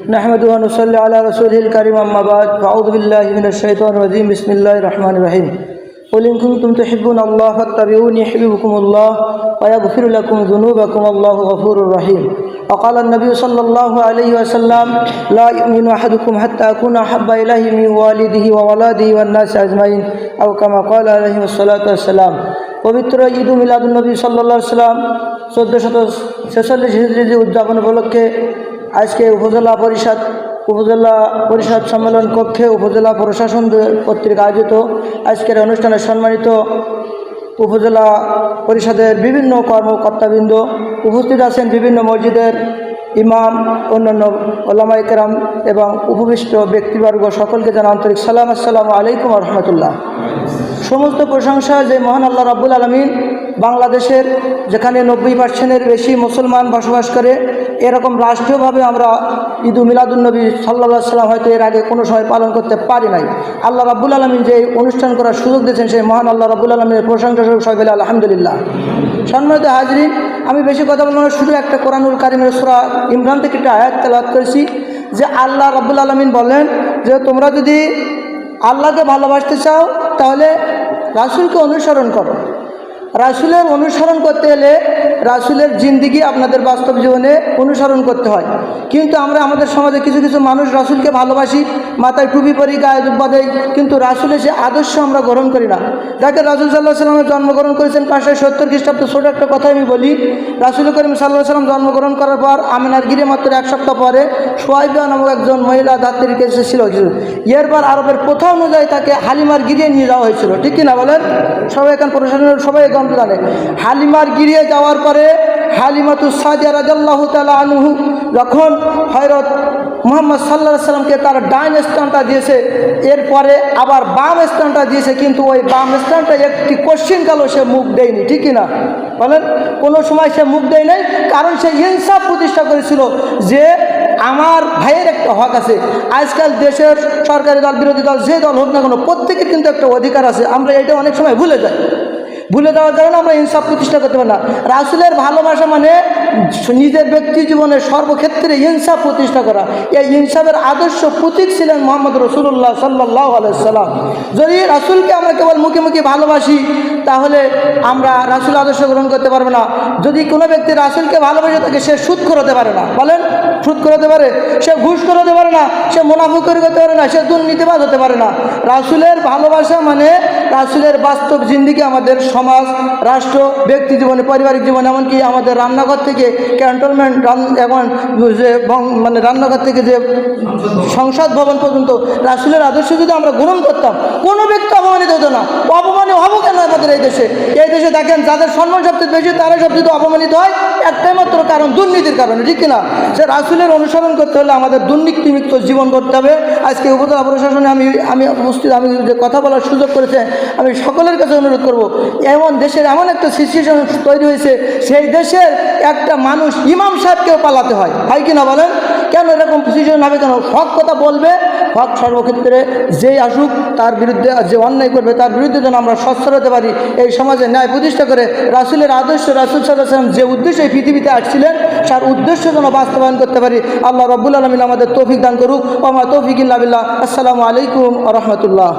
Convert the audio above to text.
نحمد ونصلي على رسوله الكريم أما بعد فأعوذ بالله من الشيطان الرجيم بسم الله الرحمن الرحيم قل إن كنتم تحبون الله فاتبعوني يحببكم الله ويغفر لكم ذنوبكم الله غفور رحيم وقال النبي صلى الله عليه وسلم لا يؤمن أحدكم حتى أكون أحب إليه من والده وولده والناس أجمعين أو كما قال عليه الصلاة والسلام পবিত্র ঈদ মিলাদুন্নবী সাল্লাল্লাহু আলাইহি ওয়াসাল্লাম 1446 হিজরি উদযাপন উপলক্ষে আজকে উপজেলা পরিষদ সম্মেলন কক্ষে উপজেলা প্রশাসন কর্তৃক আয়োজিত আজকের অনুষ্ঠানে সম্মানিত উপজেলা পরিষদের বিভিন্ন কর্মকর্তাবৃন্দ উপস্থিত আছেন, বিভিন্ন মসজিদের ইমাম, অন্যান্য ওলামায়ে কেরাম এবং উপবিষ্ট ব্যক্তিবর্গ, সকলকে জানাই আন্তরিক সালাম। আসসালামু আলাইকুম ওয়া রাহমাতুল্লাহ। সমস্ত প্রশংসা যে মহান আল্লাহ রাব্বুল আলামিন, বাংলাদেশের যেখানে 90% বেশি মুসলমান বসবাস করে, এরকম রাষ্ট্রীয়ভাবে আমরা ঈদ মিলাদুন্নবী সাল্লাল্লাহু আলাইহি সাল্লাম হয়তো এর আগে কোনো সময় পালন করতে পারি নাই। আল্লাহ রাব্বুল আলামিন যে অনুষ্ঠান করার সুযোগ দিয়েছেন, সেই মহান আল্লাহ রাব্বুল আলামিনের প্রশংসা স্বরূপ সবাই বলে আলহামদুলিল্লাহ। সম্মানিত হাজরিন, আমি বেশি কথা বলবো না, শুধু একটা কোরআনুল কারীমের সূরা ইমরান থেকে একটা আয়াত তেলাওয়াত করেছি যে আল্লাহ রাব্বুল আলামিন বলেন যে তোমরা যদি আল্লাহকে ভালোবাসতে চাও তাহলে রাসূলকে অনুসরণ করো। রাসূলের অনুসরণ করতে হলে রাসূলের জিন্দেগি আপনাদের বাস্তব জীবনে অনুসরণ করতে হয়। কিন্তু আমরা আমাদের সমাজে কিছু কিছু মানুষ রাসূলকে ভালোবাসি, মাথায় টুপি পরি, গায়ে জুব্বা দেই, কিন্তু রাসূলের যে আদর্শ আমরা গ্রহণ করি না। দেখেন রাসূল সাল্লাল্লাহু আলাইহি ওয়াসাল্লাম জন্মগ্রহণ করেছেন 570 খ্রিস্টাব্দে। ছোটো একটা কথা আমি বলি, রাসূল করিম সাল্লাল্লাহু আলাইহি ওয়াসাল্লাম জন্মগ্রহণ করার পর আমিনার গিরে মাত্র 1 সপ্তাহ পরে সুয়াইবা নামক একজন মহিলা ধাত্রীর কাছে ছিল। এরপর আরবের প্রথা অনুযায়ী তাকে হালিমার গিরিয়ে নিয়ে যাওয়া হয়েছিল, ঠিক কিনা বলেন? সবাই এখন প্রশাসনের সবাই গল্প জানে। হালিমার গিরিয়ে যাওয়ার পরে হালিমাতুস সাদিয়া রাদিয়াল্লাহু তাআলা আনহু যখন হযরত মুহাম্মদ সাল্লাল্লাহু আলাইহি সাল্লামকে তার ডাইন স্থানটা দিয়েছে, এরপরে আবার বাম স্থানটা দিয়েছে, কিন্তু ওই বাম স্থানটা একটি কোশ্চিনকালও সে মুখ দেয়নি, ঠিক কিনা বলেন? কোনো সময় সে মুখ দেয় নাই, কারণ সে ইনসাফ প্রতিষ্ঠা করেছিল যে আমার ভাইয়ের একটা হক আছে। আজকাল দেশের সরকারি দল, বিরোধী দল, যে দল হোক না কেন, প্রত্যেকের কিন্তু একটা অধিকার আছে। আমরা এটা অনেক সময় ভুলে দেওয়ার কারণে আমরা ইনসাফ প্রতিষ্ঠা করতে পারি না। রাসূলের ভালোবাসা মানে নিজের ব্যক্তি জীবনের সর্বক্ষেত্রে ইনসাফ প্রতিষ্ঠা করা। এই ইনসাফের আদর্শ প্রতীক ছিলেন মুহাম্মদ রাসূলুল্লাহ সাল্লাল্লাহু আলাইহি সাল্লাম। যদি রাসূলকে আমরা কেবল মুখে মুখে ভালোবাসি তাহলে আমরা রাসূল আদর্শ গ্রহণ করতে পারবো না। যদি কোনো ব্যক্তি রাসূলকে ভালোবাসে থাকে, সে সুদখোর হতে পারে না, বলেন? সুদখোর হতে পারে, সে ঘুষখোর হতে পারে না, সে মুনাফিকি করতে পারে না, সে দুর্নীতিবাজ হতে পারে না। রাসূলের ভালোবাসা মানে রাসূলের বাস্তব জিন্দেগি আমাদের সমাজ, রাষ্ট্র, ব্যক্তি জীবনে, পারিবারিক জীবনে, এমনকি আমাদের রান্নাঘর থেকে ক্যান্টনমেন্ট, এখন যে মানে রান্নাঘর থেকে যে সংসদ ভবন পর্যন্ত রাসূলের আদর্শ যদি আমরা গ্রহণ করতাম, কোনো ব্যক্তি অপমানিত হতো না। অপমানিত হবো কেন আমাদের এই দেশে? দেখেন যাদের সম্মান সবচেয়ে বেশি তারাই সবচেয়ে অপমানিত হয়, একটাই মাত্র কারণ, দুর্নীতির কারণে, ঠিক কিনা? সে রাসূলের অনুসরণ করতে হলে আমাদের দুর্নীতিমুক্ত জীবন করতে হবে। আজকে উপজেলা প্রশাসনে আমি উপস্থিত, আমি যে কথা বলার সুযোগ করেছে, আমি সকলের কাছে অনুরোধ করব, এমন দেশের এমন একটা সিচুয়েশন তৈরি হয়েছে, সেই দেশের একটা মানুষ ইমাম সাহেবকেও পালাতে হয় কিনা বলেন? কেন এরকম সিচুয়েশন হবে? কেন? হক কথা বলবে, হক সর্বক্ষেত্রে যেই আসুক তার বিরুদ্ধে, যে অন্যায় করবে তার বিরুদ্ধে যেন আমরা সচ্ছল হতে পারি, এই সমাজে ন্যায় প্রতিষ্ঠা করে রাসূলের আদর্শ, রাসূল সাল্লাল্লাহু আলাইহি ওয়াসাল্লাম যে উদ্দেশ্যে এই পৃথিবীতে আসছিলেন তার উদ্দেশ্য যেন বাস্তবায়ন করতে পারি। আল্লাহ রাব্বুল আলামিন আমাদের তৌফিক দান করুক। ওয়া মা তৌফিক ইল্লা বিল্লাহ। আসসালামু আলাইকুম ওয়া রাহমাতুল্লাহ।